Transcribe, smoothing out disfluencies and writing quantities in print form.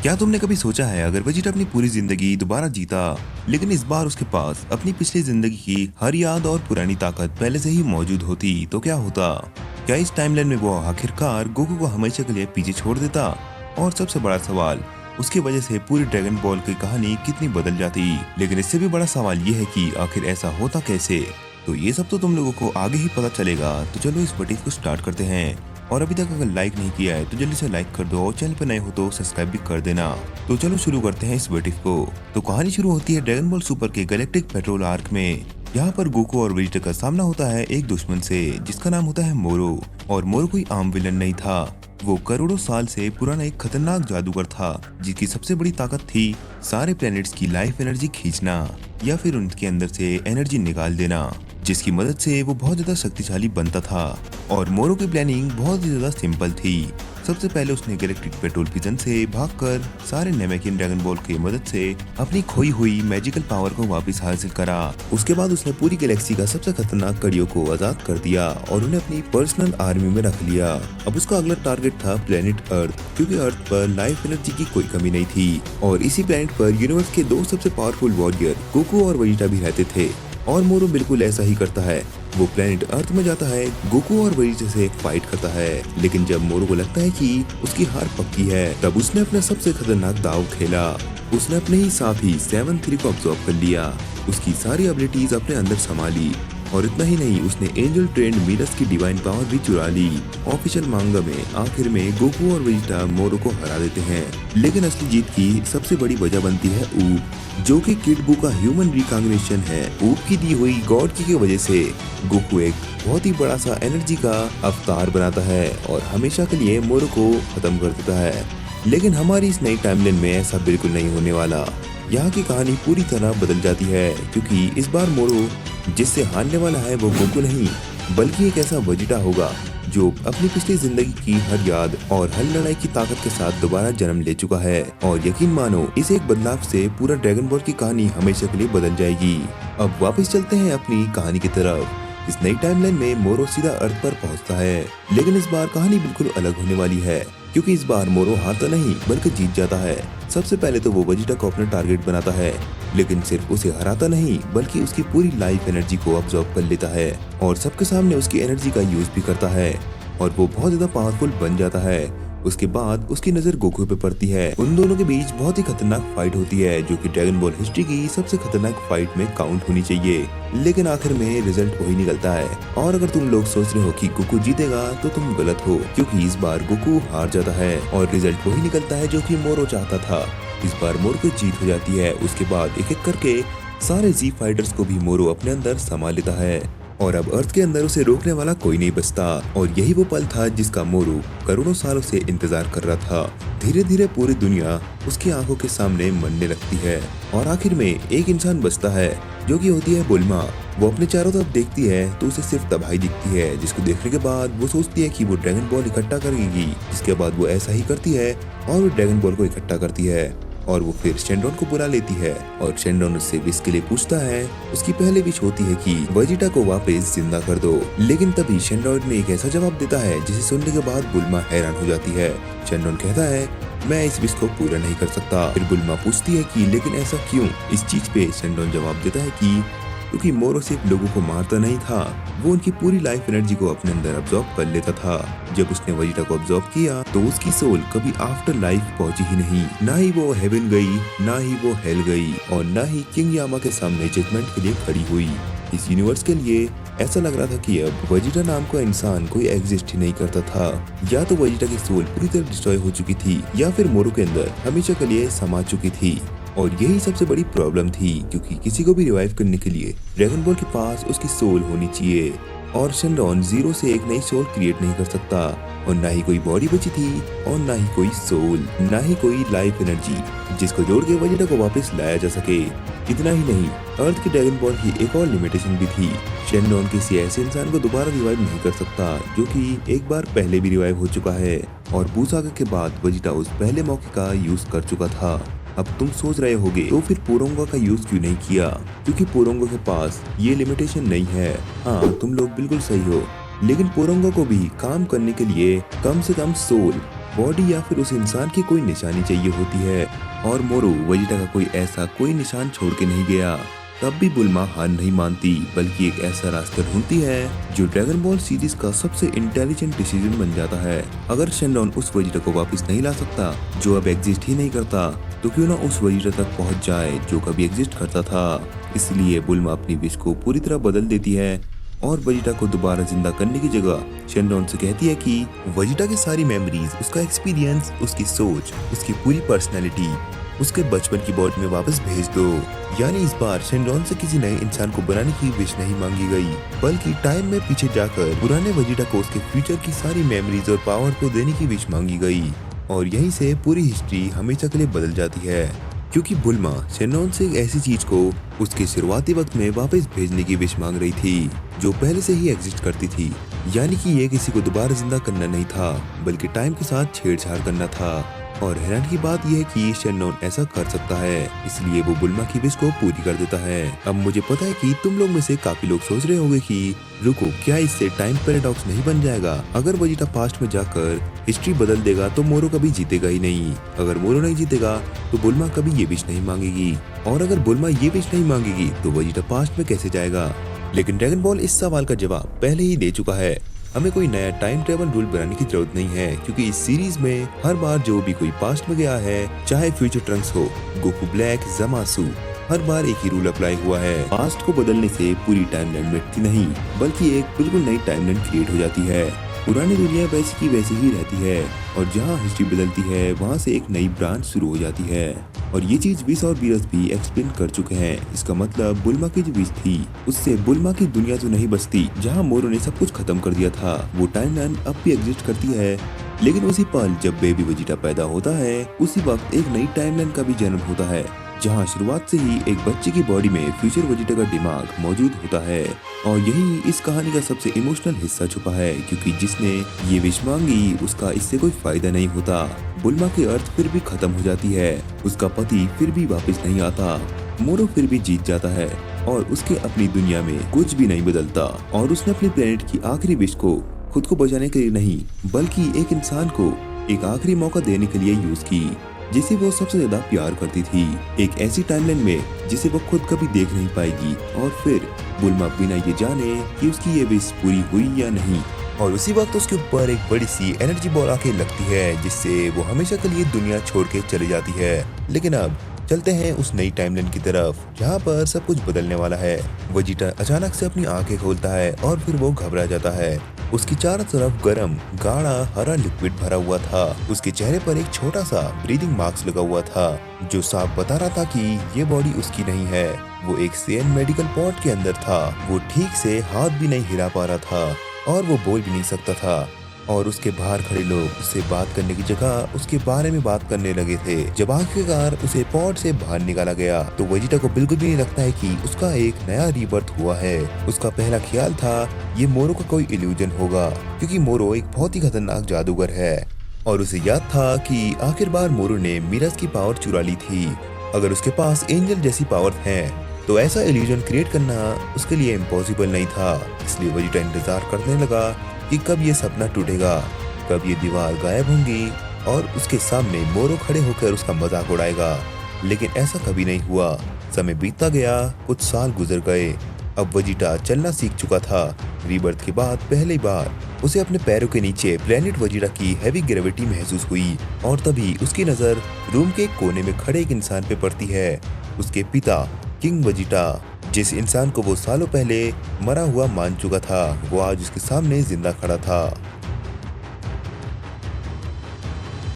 क्या तुमने कभी सोचा है अगर वेजिटा अपनी पूरी जिंदगी दोबारा जीता, लेकिन इस बार उसके पास अपनी पिछली जिंदगी की हर याद और पुरानी ताकत पहले से ही मौजूद होती तो क्या होता? क्या इस टाइमलाइन में वो आखिरकार गोकू को हमेशा के लिए पीछे छोड़ देता? और सबसे बड़ा सवाल, उसकी वजह से पूरी ड्रैगन बॉल की कहानी कितनी बदल जाती? लेकिन इससे भी बड़ा सवाल ये है कि आखिर ऐसा होता कैसे? तो ये सब तो तुम लोगों को आगे ही पता चलेगा। तो चलो इस वीडियो को स्टार्ट करते हैं। और अभी तक अगर लाइक नहीं किया है तो जल्दी से लाइक कर दो और चैनल पर नए हो तो सब्सक्राइब भी कर देना। तो चलो शुरू करते हैं इस वीडियो को। तो कहानी शुरू होती है ड्रैगन बॉल सुपर के गैलेक्टिक पेट्रोल आर्क में। यहाँ पर गोकू और वेजिटा का सामना होता है एक दुश्मन से जिसका नाम होता है मोरो। और मोरो कोई आम विलन नहीं था, वो करोड़ों साल से पुराना एक खतरनाक जादूगर था जिसकी सबसे बड़ी ताकत थी सारे प्लैनेट्स की लाइफ एनर्जी खींचना या फिर उनके अंदर से एनर्जी निकाल देना, जिसकी मदद से वो बहुत ज्यादा शक्तिशाली बनता था। और मोरो की प्लानिंग बहुत ही ज्यादा सिंपल थी। सबसे पहले उसने गैलेक्टिक पेट्रोल पिजन से भागकर सारे नेमेकियन ड्रैगन बॉल की मदद से अपनी खोई हुई मैजिकल पावर को वापस हासिल करा। उसके बाद उसने पूरी गैलेक्सी का सबसे खतरनाक कड़ियों को आजाद कर दिया और उन्हें अपनी पर्सनल आर्मी में रख लिया। अब उसका अगला टारगेट था प्लेनेट अर्थ, क्योंकि अर्थ पर लाइफ एनर्जी की कोई कमी नहीं थी और इसी प्लेनेट पर यूनिवर्स के दो सबसे पावरफुल वॉरियर गोकू और वेजिटा भी रहते थे। और मोरो बिल्कुल ऐसा ही करता है, वो प्लेनेट अर्थ में जाता है, गोकू और वेजिटा से फाइट करता है। लेकिन जब मोरो को लगता है कि उसकी हार पक्की है, तब उसने अपना सबसे खतरनाक दाव खेला। उसने अपने ही साथी 7-3 को ऑब्जॉर्व कर लिया, उसकी सारी एबिलिटीज अपने अंदर संभाली और इतना ही नहीं, उसने एंजल ट्रेंड मिरस की डिवाइन पावर भी चुरा ली। ऑफिशियल मांगा में आखिर में गोकू और वेजिटा मोरो को हरा देते हैं। लेकिन असली जीत की सबसे बड़ी वजह बनती है ऊब, जो कि किड बू का ह्यूमन रिकॉग्निशन है। ऊब की दी हुई गॉड की वजह से गोकू एक बहुत ही बड़ा सा एनर्जी का अवतार बनाता है और हमेशा के लिए मोरो को खत्म कर देता है। लेकिन हमारी इस नई टाइमलाइन में ऐसा बिल्कुल नहीं होने वाला। यहाँ की कहानी पूरी तरह बदल जाती है, क्योंकि इस बार मोरो जिससे हारने वाला है वो गोकू नहीं, बल्कि एक ऐसा वेजिटा होगा जो अपनी पिछली जिंदगी की हर याद और हर लड़ाई की ताकत के साथ दोबारा जन्म ले चुका है। और यकीन मानो, इस एक बदलाव से पूरा ड्रैगन बॉल की कहानी हमेशा के लिए बदल जाएगी। अब वापस चलते हैं अपनी कहानी की तरफ। इस नई टाइमलाइन में मोरो सीधा अर्थ पर पहुंचता है, लेकिन इस बार कहानी बिल्कुल अलग होने वाली है, क्योंकि इस बार मोरो हारता नहीं बल्कि जीत जाता है। सबसे पहले तो वो वेजिटा को अपना टारगेट बनाता है, लेकिन सिर्फ उसे हराता नहीं बल्कि उसकी पूरी लाइफ एनर्जी को अब्सॉर्ब कर लेता है और सबके सामने उसकी एनर्जी का यूज भी करता है और वो बहुत ज्यादा पावरफुल बन जाता है। उसके बाद उसकी नजर गोकू पे पड़ती है। उन दोनों के बीच बहुत ही खतरनाक फाइट होती है, जो कि ड्रैगन बॉल हिस्ट्री की सबसे खतरनाक फाइट में काउंट होनी चाहिए। लेकिन आखिर में रिजल्ट वही निकलता है। और अगर तुम लोग सोच रहे हो कि गोकू जीतेगा तो तुम गलत हो, क्योंकि इस बार गोकू हार जाता है और रिजल्ट वही निकलता है जो कि मोरो चाहता था। इस बार मोरो की जीत हो जाती है। उसके बाद एक एक करके सारे जी फाइटर्स को भी मोरो अपने अंदर संभाल लेता है और अब अर्थ के अंदर उसे रोकने वाला कोई नहीं बचता। और यही वो पल था जिसका मोरो करोड़ों सालों से इंतजार कर रहा था। धीरे धीरे पूरी दुनिया उसकी आंखों के सामने मरने लगती है और आखिर में एक इंसान बचता है, जो कि होती है बुल्मा। वो अपने चारों तरफ देखती है तो उसे सिर्फ तबाही दिखती है, जिसको देखने के बाद वो सोचती है कि वो ड्रैगन बॉल इकट्ठा करेगी। जिसके बाद वो ऐसा ही करती है और वो ड्रैगन बॉल को इकट्ठा करती है और वो फिर शेंडॉन को बुला लेती है और शेंडॉन उससे विश के लिए पूछता है। उसकी पहली विश होती है कि वेजिटा को वापस जिंदा कर दो, लेकिन तभी शेंडॉन ने एक ऐसा जवाब देता है जिसे सुनने के बाद बुल्मा हैरान हो जाती है। शेंडॉन कहता है, मैं इस विश को पूरा नहीं कर सकता। फिर बुल्मा पूछती है कि लेकिन ऐसा क्यों? इस चीज पे शेंडॉन जवाब देता है कि क्योंकि मोरो सिर्फ लोगों को मारता नहीं था, वो उनकी पूरी लाइफ एनर्जी को अपने अंदर अब्सॉर्ब कर लेता था। जब उसने वेजिटा को अब्सॉर्ब किया तो उसकी सोल कभी आफ्टर लाइफ पहुंची ही नहीं। ना ही वो हेवन गई, ना ही वो हेल गई और ना ही किंग यामा के सामने जजमेंट के लिए खड़ी हुई। इस यूनिवर्स के लिए ऐसा लग रहा था कि अब वेजिटा नाम का इंसान कोई एग्जिस्ट ही नहीं करता था। या तो वेजिटा की सोल पूरी तरह डिस्ट्रॉय हो चुकी थी या फिर मोरो के अंदर हमेशा के लिए समा चुकी थी। और यही सबसे बड़ी प्रॉब्लम थी, क्योंकि किसी को भी रिवाइव करने के लिए ड्रैगन बॉल के पास उसकी सोल होनी चाहिए और शेंडॉन जीरो से एक नई सोल क्रिएट नहीं कर सकता। और ना ही कोई बॉडी बची थी और ना ही कोई सोल, ना ही कोई लाइफ एनर्जी जिसको जोड़ के वेजिटा को वापस लाया जा सके। इतना ही नहीं, अर्थ के ड्रैगन बॉल की एक और लिमिटेशन भी थी। शेंडॉन किसी ऐसे इंसान को दोबारा रिवाइव नहीं कर सकता जो कि एक बार पहले भी रिवाइव हो चुका है और बूसागा के बाद वेजिटा उस पहले मौके का यूज कर चुका था। अब तुम सोच रहे होगे तो फिर पोरोंगा का यूज क्यों नहीं किया? क्योंकि पोरोंगा के पास ये लिमिटेशन नहीं है। हाँ, तुम लोग बिल्कुल सही हो, लेकिन पोरोंगा को भी काम करने के लिए कम से कम सोल बॉडी या फिर उस इंसान की कोई निशानी चाहिए होती है और मोरो वेजिटा का कोई निशान छोड़ के नहीं गया। तब भी बुल्मा हार नहीं मानती, बल्कि एक ऐसा रास्ता ढूंढती है जो ड्रैगन बॉल सीरीज का सबसे इंटेलिजेंट डिसीजन बन जाता है। अगर शेनलॉन उस वेजिटा को वापस नहीं ला सकता जो अब एग्जिस्ट ही नहीं करता, तो क्यों ना उस वेजिटा तक पहुंच जाए जो कभी एग्जिस्ट करता था। इसलिए बुल्मा अपनी विश को पूरी तरह बदल देती है और वेजिटा को दोबारा जिंदा करने की जगह शेनलॉन से कहती है कि वेजिटा की सारी मेमोरीज, उसका एक्सपीरियंस, उसकी सोच, उसकी पूरी पर्सनैलिटी उसके बचपन की बॉडी में वापस भेज दो। यानी इस बार शेनलॉन से किसी नए इंसान को बनाने की विश नहीं मांगी गई, बल्कि टाइम में पीछे जाकर पुराने वेजिटा को उसके फ्यूचर की सारी मेमोरीज और पावर को देने की विश मांगी गई। और यहीं से पूरी हिस्ट्री हमेशा के लिए बदल जाती है, क्योंकि बुल्मा शेनलॉन से एक ऐसी चीज को उसके शुरुआती वक्त में वापस भेजने की विश मांग रही थी जो पहले से ही एग्जिस्ट करती थी। यानी कि ये किसी को दोबारा जिंदा करना नहीं था, बल्कि टाइम के साथ छेड़छाड़ करना था। और हैरान की बात यह है कि शेनलॉन ऐसा कर सकता है, इसलिए वो बुल्मा की विश को पूरी कर देता है। अब मुझे पता है कि तुम लोग में से काफी लोग सोच रहे होंगे कि रुको, क्या इससे टाइम पैराडॉक्स नहीं बन जाएगा? अगर वेजिटा पास्ट में जाकर हिस्ट्री बदल देगा तो मोरो कभी जीतेगा ही नहीं। अगर मोरो नहीं जीतेगा तो बुल्मा कभी ये विश नहीं मांगेगी, और अगर बुल्मा ये विश नहीं मांगेगी तो वेजिटा पास्ट में कैसे जाएगा? लेकिन ड्रैगन बॉल इस सवाल का जवाब पहले ही दे चुका है। हमें कोई नया टाइम ट्रेवल रूल बनाने की जरूरत नहीं है, क्योंकि इस सीरीज में हर बार जो भी कोई पास्ट में गया है, चाहे फ्यूचर ट्रंक्स हो, गोकू ब्लैक, ज़मासू, हर बार एक ही रूल अप्लाई हुआ है। पास्ट को बदलने से पूरी टाइमलाइन मिटती नहीं, बल्कि एक बिल्कुल नई टाइमलाइन क्रिएट हो जाती है। पुरानी दुनिया वैसी की वैसी ही रहती है, और जहाँ हिस्ट्री बदलती है वहाँ से एक नई ब्रांच शुरू हो जाती है। और ये चीज विस और बीरस भी एक्सप्लेन कर चुके हैं। इसका मतलब बुल्मा की जो विश थी, उससे बुल्मा की दुनिया तो नहीं बसती जहाँ मोरो ने सब कुछ खत्म कर दिया था। वो टाइमलाइन अब भी एग्जिस्ट करती है, लेकिन उसी पल जब बेबी वेजिटा पैदा होता है, उसी वक्त एक नई टाइमलाइन का भी जन्म होता है, जहां शुरुआत से ही एक बच्चे की बॉडी में फ्यूचर वेजिटा का दिमाग मौजूद होता है। और यही इस कहानी का सबसे इमोशनल हिस्सा छुपा है, क्योंकि जिसने ये विश मांगी उसका इससे कोई फायदा नहीं होता। बुल्मा की अर्थ फिर भी खत्म हो जाती है, उसका पति फिर भी वापस नहीं आता, मोरो फिर भी जीत जाता है, और उसके अपनी दुनिया में कुछ भी नहीं बदलता। और उसने अपनी प्लेनेट की आखिरी विश को खुद को बचाने के लिए नहीं, बल्कि एक इंसान को एक आखिरी मौका देने के लिए यूज की, जिसे वो सबसे ज्यादा प्यार करती थी, एक ऐसी टाइमलाइन में जिसे वो खुद कभी देख नहीं पाएगी। और फिर बुल्मा बिना ये जाने कि उसकी ये विश पूरी हुई या नहीं, और उसी वक्त उसके ऊपर एक बड़ी सी एनर्जी बॉल आके लगती है, जिससे वो हमेशा के लिए दुनिया छोड़ के चली जाती है। लेकिन अब चलते हैं उस नई टाइमलाइन की तरफ, जहाँ पर सब कुछ बदलने वाला है। वेजिटा अचानक से अपनी आंखें खोलता है और फिर वो घबरा जाता है। उसकी चारों तरफ गरम गाढ़ा हरा लिक्विड भरा हुआ था। उसके चेहरे पर एक छोटा सा ब्रीदिंग मास्क लगा हुआ था, जो साफ बता रहा था कि ये बॉडी उसकी नहीं है। वो एक सेन मेडिकल पॉट के अंदर था। वो ठीक से हाथ भी नहीं हिला पा रहा था और वो बोल भी नहीं सकता था। और उसके बाहर खड़े लोग उससे बात करने की जगह उसके बारे में बात करने लगे थे। जब आखिरकार उसे पॉट से बाहर निकाला गया तो वेजिटा को बिल्कुल भी नहीं लगता है कि उसका एक नया रीबर्थ हुआ है। उसका पहला ख्याल था ये मोरो का कोई इल्यूजन होगा, क्योंकि मोरो एक बहुत ही खतरनाक जादूगर है, और उसे याद था कि आखिर बार मोरो ने मिरस की पावर चुरा ली थी। अगर उसके पास एंजल जैसी पावर है तो ऐसा इल्यूजन क्रिएट करना उसके लिए इम्पॉसिबल नहीं था। इसलिए वेजिटा इंतजार करने लगा कि कब ये सपना टूटेगा, कब ये दीवार गायब होंगी और उसके सामने मोरो खड़े होकर उसका मजाक उड़ाएगा। लेकिन ऐसा कभी नहीं हुआ। समय बीतता गया, कुछ साल गुजर गए। अब वेजिटा चलना सीख चुका था। रीबर्थ के बाद पहली बार उसे अपने पैरों के नीचे प्लेनेट वेजिटा की हैवी ग्रेविटी महसूस हुई, और तभी उसकी नजर रूम के एक कोने में खड़े एक इंसान पे पड़ती है। उसके पिता किंग वेजिटा, जिस इंसान को वो सालों पहले मरा हुआ मान चुका था, वो आज उसके सामने जिंदा खड़ा था।